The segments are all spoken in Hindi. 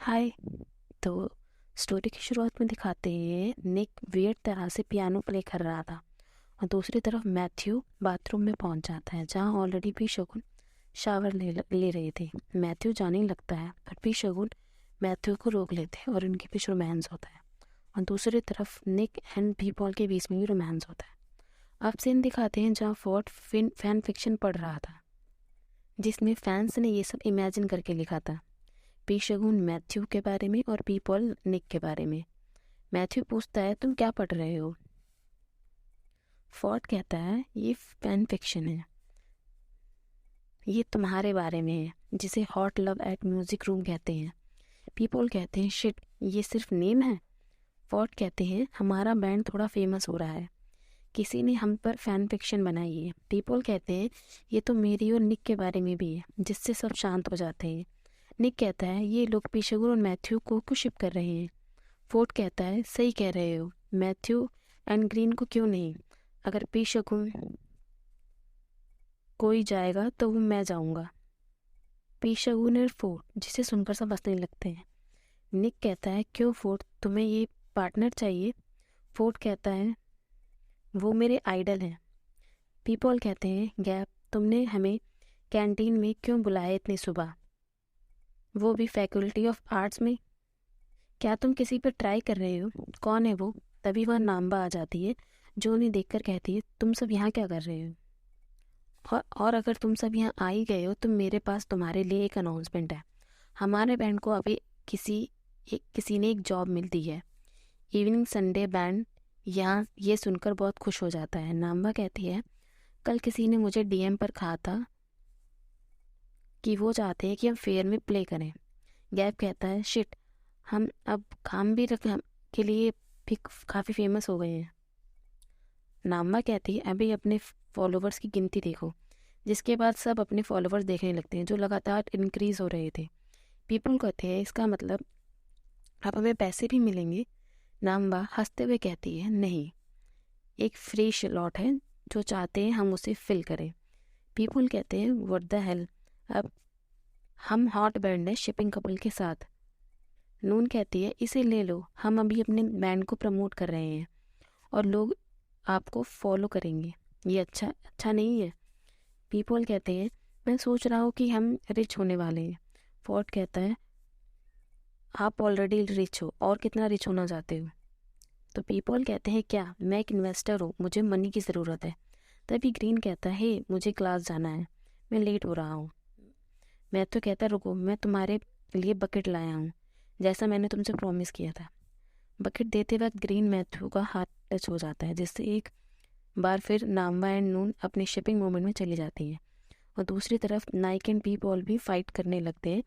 हाय। तो स्टोरी की शुरुआत में दिखाते हैं निक वियर्ड तरह से पियानो प्ले कर रहा था और दूसरी तरफ मैथ्यू बाथरूम में पहुंच जाता है जहां ऑलरेडी पी शगुन शावर ले रहे थे। मैथ्यू जाने लगता है पर पी शगुन मैथ्यू को रोक लेते हैं और उनके बीच रोमांस होता है और दूसरी तरफ निक एंड पी पॉल के बीच में भी रोमांस होता है। अब सीन दिखाते हैं जहाँ फोर्ड फैन फिक्शन पढ़ रहा था जिसमें फैंस ने ये सब इमेजिन करके लिखा था। पी शगुन मैथ्यू के बारे में और पी पॉल निक के बारे में। मैथ्यू पूछता है तुम क्या पढ़ रहे हो? फोर्ड कहता है ये फैन फिक्शन है, ये तुम्हारे बारे में है जिसे hot love at music room कहते हैं। पी पॉल कहते हैं शिट ये सिर्फ नेम है। फोर्ड कहते हैं हमारा बैंड थोड़ा फेमस हो रहा है, किसी ने हम पर फैन फिक्शन बनाई है। पी पॉल कहते हैं ये तो मेरी और निक के बारे में भी है जिससे सब शांत हो जाते हैं। निक कहता है ये लोग पी शगुन और मैथ्यू को क्यों शिप कर रहे हैं? फोर्ड कहता है सही कह रहे हो, मैथ्यू एंड ग्रीन को क्यों नहीं? अगर पी शगुन कोई जाएगा तो वो मैं जाऊंगा। पी शगुन और फोर्ड जिसे सुनकर सब हंसने लगते हैं। निक कहता है क्यों फोर्ड, तुम्हें ये पार्टनर चाहिए? फोर्ड कहता है वो मेरे आइडल हैं। पी पॉल कहते हैं गैप तुमने हमें कैंटीन में क्यों बुलाया इतनी सुबह, वो भी फैकल्टी ऑफ आर्ट्स में? क्या तुम किसी पर ट्राई कर रहे हो? कौन है वो? तभी वह नाम्बा आ जाती है जो उन्हें देखकर कहती है तुम सब यहाँ क्या कर रहे हो? और अगर तुम सब यहाँ आ ही गए हो तो मेरे पास तुम्हारे लिए एक अनाउंसमेंट है। हमारे बैंड को अभी किसी ने एक जॉब मिलती है, इवनिंग संडे बैंड। यहाँ ये सुनकर बहुत खुश हो जाता है। नाम्बा कहती है कल किसी ने मुझे डीएम पर कहा था कि वो चाहते हैं कि हम फेयर में प्ले करें। गैप कहता है शिट हम अब काम भी के लिए भी काफ़ी फेमस हो गए हैं। नाम्बा कहती है अभी अपने फॉलोवर्स की गिनती देखो, जिसके बाद सब अपने फॉलोवर्स देखने लगते हैं जो लगातार इंक्रीज हो रहे थे। पीपल कहते हैं इसका मतलब अब हमें पैसे भी मिलेंगे? नाम्बा हंसते हुए कहती है नहीं, एक फ्री स्लॉट है जो चाहते हैं हम उसे फिल करें। पीपल कहते हैं व्हाट द हेल, अब हम हॉट बैंड है शिपिंग कपल के साथ। नून कहती है इसे ले लो, हम अभी अपने बैंड को प्रमोट कर रहे हैं और लोग आपको फॉलो करेंगे, ये अच्छा नहीं है। पीपल कहते हैं मैं सोच रहा हूँ कि हम रिच होने वाले हैं। फोर्ड कहता है आप ऑलरेडी रिच हो और कितना रिच होना चाहते हो? तो पीपल कहते हैं क्या, मैं एक इन्वेस्टर हूँ, मुझे मनी की ज़रूरत है। तभी ग्रीन कहता है हे मुझे क्लास जाना है, मैं लेट हो रहा हूँ। मैं तो कहता रुको, मैं तुम्हारे लिए बकेट लाया हूँ जैसा मैंने तुमसे प्रॉमिस किया था। बकेट देते वक्त ग्रीन मैथ्यू का हाथ टच हो जाता है जिससे एक बार फिर नाम्बा एंड नून अपनी शिपिंग मोमेंट में चली जाती है और दूसरी तरफ नाइक एंड पी पॉल भी फाइट करने लगते हैं।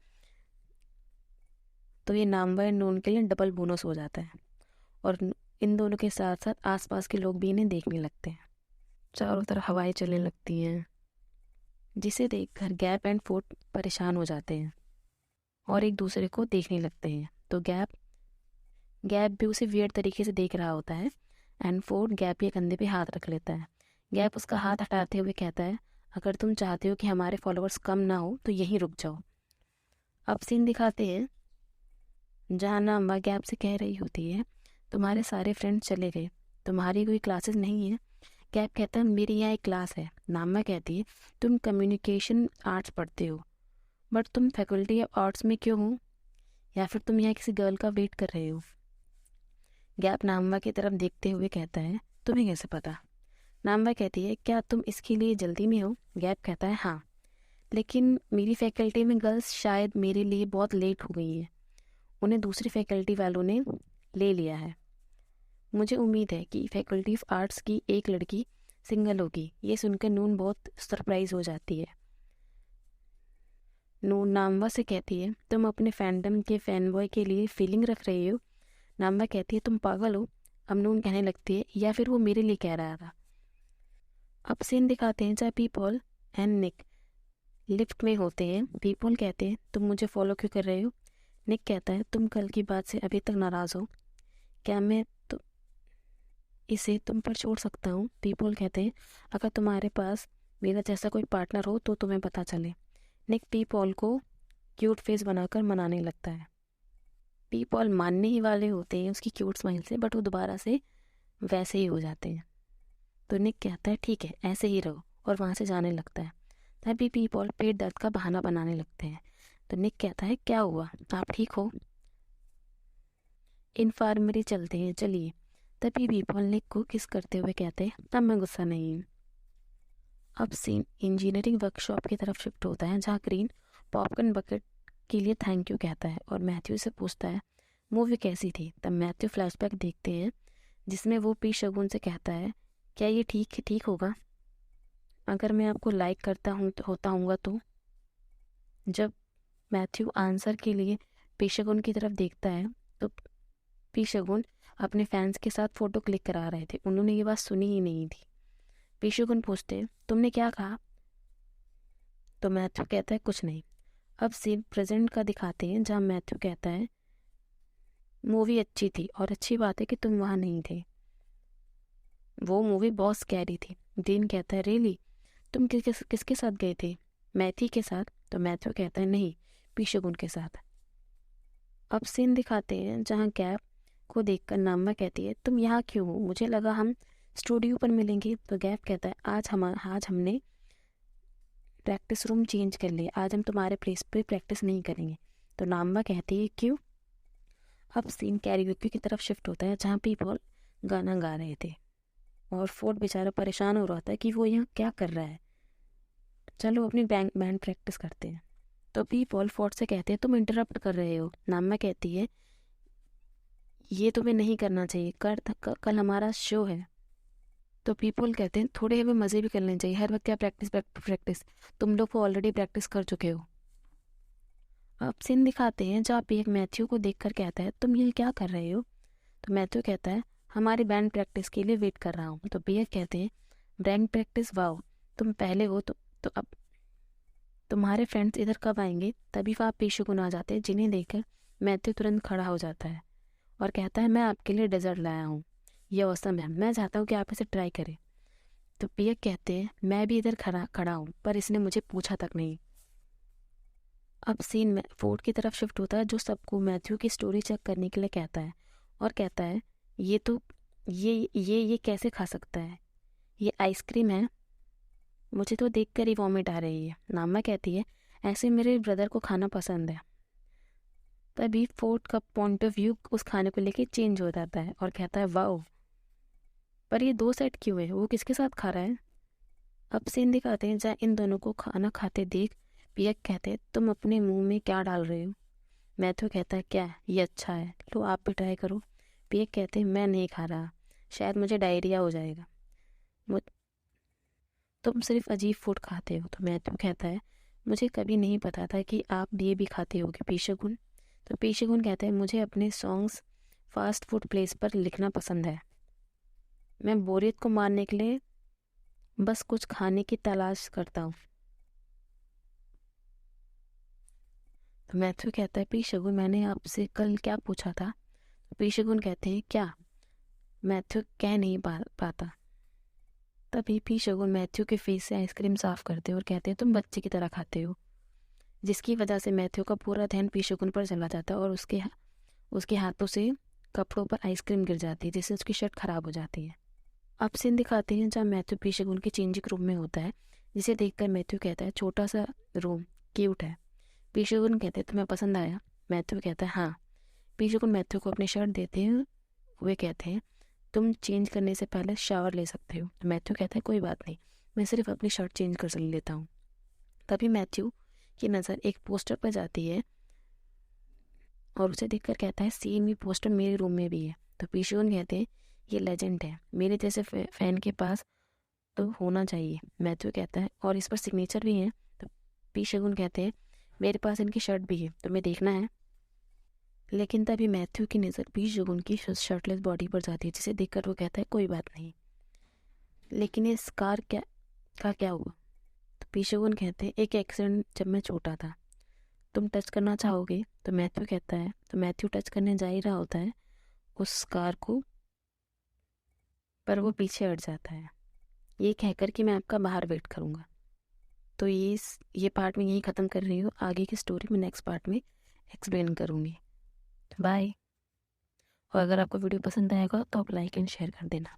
तो ये नाम्बा एंड नून के लिए डबल बोनस हो जाता है और इन दोनों के साथ साथ आसपास के लोग भी इन्हें देखने लगते हैं। चारों तरफ हवाएं चलने लगती हैं जिसे देखकर गैप एंड फोर्ड परेशान हो जाते हैं और एक दूसरे को देखने लगते हैं। तो गैप भी उसे वियर्ड तरीके से देख रहा होता है एंड फोर्ड गैप के कंधे पे हाथ रख लेता है। गैप उसका हाथ हटाते हुए कहता है अगर तुम चाहते हो कि हमारे फॉलोअर्स कम ना हो तो यहीं रुक जाओ। अब सीन दिखाते हैं जहाँ नाम्बा गैप से कह रही होती है तुम्हारे सारे फ्रेंड्स चले गए, तुम्हारी कोई क्लासेस नहीं है? गैप कहता है मेरी यहाँ एक क्लास है। नाम्बा कहती है तुम कम्युनिकेशन आर्ट्स पढ़ते हो बट तुम फैकल्टी ऑफ आर्ट्स में क्यों हो, या फिर तुम यहाँ किसी गर्ल का वेट कर रहे हो? गैप नाम्बा की तरफ देखते हुए कहता है तुम्हें कैसे पता? नाम्बा कहती है क्या तुम इसके लिए जल्दी में हो? गैप कहता है हाँ, लेकिन मेरी फैकल्टी में गर्ल्स शायद मेरे लिए बहुत लेट हो गई हैं, उन्हें दूसरी फैकल्टी वालों ने ले लिया है। मुझे उम्मीद है कि फैकल्टी ऑफ आर्ट्स की एक लड़की सिंगल होगी। ये सुनकर नून बहुत सरप्राइज हो जाती है। नून नाम्बा से कहती है तुम अपने फैंडम के फैन बॉय के लिए फीलिंग रख रहे हो? नाम्बा कहती है तुम पागल हो। अब नून कहने लगती है या फिर वो मेरे लिए कह रहा था। अब सीन दिखाते हैं जहाँ पीपल एंड निक लिफ्ट में होते हैं। पीपल कहते हैं तुम मुझे फॉलो क्यों कर रहे हो? निक कहता है तुम कल की बात से अभी तक नाराज़ हो, क्या मैं तो इसे तुम पर छोड़ सकता हूँ? पीपल कहते हैं अगर तुम्हारे पास मेरा जैसा कोई पार्टनर हो तो तुम्हें पता चले। निक पीपल को क्यूट फेस बनाकर मनाने लगता है। पी पॉल मानने ही वाले होते हैं उसकी क्यूट स्माइल से, बट वो दोबारा से वैसे ही हो जाते हैं। तो निक कहता है ठीक है ऐसे ही रहो, और वहाँ से जाने लगता है। तभी पी पॉल पेट दर्द का बहाना बनाने लगते हैं। तो निक कहता है क्या हुआ, आप ठीक हो? इन्फार्मरी चलते हैं चलिए। तभी पी पॉल निक को किस करते हुए कहते हैं अब मैं गुस्सा नहीं हूँ। अब सीन इंजीनियरिंग वर्कशॉप की तरफ शिफ्ट होता है, जहाँ ग्रीन पॉपकॉर्न बकेट के लिए थैंक यू कहता है और मैथ्यू से पूछता है मूवी कैसी थी। तब मैथ्यू फ्लैशबैक देखते हैं जिसमें वो पी शगुन से कहता है क्या ये ठीक होगा अगर मैं आपको लाइक करता हूँ तो होता हूँगा तो। जब मैथ्यू आंसर के लिए पी शगुन की तरफ देखता है तो पी शगुन अपने फैंस के साथ फ़ोटो क्लिक करा रहे थे, उन्होंने ये बात सुनी ही नहीं थी। पी शगुन पूछते तुमने क्या कहा? तो मैथ्यू कहता है कुछ नहीं। अब सीन प्रेजेंट का दिखाते हैं, जहाँ मैथ्यू कहता है मूवी अच्छी थी और अच्छी बात है कि तुम वहाँ नहीं थे, वो मूवी बहुत स्कैरी थी। डीन कहता है रियली, तुम किसके साथ गए थे? मैथी के साथ। तो मैथ्यू कहता है नहीं, पी शगुन के साथ। अब सीन दिखाते हैं जहाँ गैप को देखकर नाम्मा कहती है तुम यहाँ क्यों हो, मुझे लगा हम स्टूडियो पर मिलेंगे। तो गैप कहता है आज हमने प्रैक्टिस रूम चेंज कर लिया, आज हम तुम्हारे प्लेस पे प्रैक्टिस नहीं करेंगे। तो नाम्मा कहती है क्यों? अब सीन कैरियोके की तरफ शिफ्ट होता है, जहाँ पीपल गाना गा रहे थे और फोर्ड बेचारा परेशान हो रहा था कि वो यहाँ क्या कर रहा है, चलो अपनी बैंड प्रैक्टिस करते हैं। तो पीपल फोर्ड से कहते हैं तुम इंटरप्ट कर रहे हो। नाम्मा कहती है ये तुम्हें नहीं करना चाहिए, कल हमारा शो है। तो पीपल कहते हैं थोड़े हमें मज़े भी करने चाहिए, हर वक्त क्या प्रैक्टिस, तुम लोग को ऑलरेडी प्रैक्टिस कर चुके हो। अब सीन दिखाते हैं जहाँ पे एक मैथ्यू को देखकर कहता है तुम ये क्या कर रहे हो? तो मैथ्यू कहता है हमारी बैंड प्रैक्टिस के लिए वेट कर रहा हूँ। तो पियर कहते हैं बैंड प्रैक्टिस, वाओ तुम पहले हो तो अब तुम्हारे फ्रेंड्स इधर कब आएंगे? तभी वहाँ पेशुगुन आ जाते हैं, जिन्हें देखकर मैथ्यू तुरंत खड़ा हो जाता है और कहता है मैं आपके लिए डेजर्ट लाया हूँ, ये औसम है, मैं चाहता हूँ कि आप इसे ट्राई करें। तो पियर कहते हैं मैं भी इधर खड़ा हूँ, पर इसने मुझे पूछा तक नहीं। अब सीन में फोर्ड की तरफ शिफ्ट होता है, जो सबको मैथ्यू की स्टोरी चेक करने के लिए कहता है और कहता है ये तो ये कैसे खा सकता है, ये आइसक्रीम है, मुझे तो देखकर ही वॉमिट आ रही है। नामा कहती है ऐसे मेरे ब्रदर को खाना पसंद है। तभी फोर्ड का पॉइंट ऑफ व्यू उस खाने को लेके चेंज हो जाता है और कहता है वाओ, पर ये दो सेट क्यों है, वो किसके साथ खा रहा है? अब सीन दिखाते हैं जहाँ इन दोनों को खाना खाते देख पियक कहते हैं तुम अपने मुंह में क्या डाल रहे हो? मैथ्यू कहता है क्या ये अच्छा है, लो आप भी ट्राई करो। पियक कहते हैं मैं नहीं खा रहा, शायद मुझे डायरिया हो जाएगा, तुम सिर्फ अजीब फूड खाते हो। तो मैथ्यू कहता है मुझे कभी नहीं पता था कि आप ये भी खाते होगे पेशेगुन। तो पेशेगुन कहते हैं मुझे अपने सॉन्ग्स फास्ट फूड प्लेस पर लिखना पसंद है, मैं बोरियत को मारने के लिए बस कुछ खाने की तलाश करता हूँ। तो मैथ्यू कहता है पेशेगुन मैंने आपसे कल क्या पूछा था? तो पेशेगुन कहते हैं क्या? मैथ्यू कह नहीं पाता। तभी पेशेगुन मैथ्यू के फेस से आइसक्रीम साफ करते और कहते हैं तुम बच्चे की तरह खाते हो, जिसकी वजह से मैथ्यू का पूरा ध्यान पेशेगुन पर चला जाता है और उसके हाथों से कपड़ों पर आइसक्रीम गिर जाती है, जिससे उसकी शर्ट खराब हो जाती है। अब सीन दिखाते हैं जहाँ मैथ्यू पेशेगुन के चेंजिंग रूम में होता है, जिसे देखकर मैथ्यू कहता है छोटा सा रूम क्यूट है। पेशेगुन कहते हैं तुम्हें पसंद आया? मैथ्यू कहता है हाँ। पेशेगुन मैथ्यू को अपनी शर्ट देते हैं, वे कहते हैं तुम चेंज करने से पहले शावर ले सकते हो। मैथ्यू कहता है कोई बात नहीं, मैं सिर्फ अपनी शर्ट चेंज कर लेता हूँ। तभी मैथ्यू की नज़र एक पोस्टर पर जाती है और उसे देखकर कहता है सेम ये पोस्टर मेरे रूम में भी है। तो पेशेगुन कहते हैं ये लेजेंड है, मेरे जैसे फैन के पास तो होना चाहिए। मैथ्यू कहता है और इस पर सिग्नेचर भी है। तो पेशेगुन कहते हैं मेरे पास इनकी शर्ट भी है, तुम्हें देखना है? लेकिन तभी मैथ्यू की नज़र पेशेगुन की शर्टलेस बॉडी पर जाती है, जिसे देखकर वो कहता है कोई बात नहीं, लेकिन ये स्कार क्या हुआ? तो पेशेगुन कहते हैं एक एक्सीडेंट जब मैं छोटा था, तुम टच करना चाहोगे? तो मैथ्यू कहता है, तो मैथ्यू टच करने जा ही रहा होता है उस स्कार को, पर वो पीछे हट जाता है, ये कहकर कि मैं आपका बाहर वेट करूँगा। तो ये पार्ट में यही ख़त्म कर रही हूँ, आगे की स्टोरी में नेक्स्ट पार्ट में एक्सप्लेन करूँगी। बाय। और अगर आपको वीडियो पसंद आएगा तो आप लाइक एंड शेयर कर देना।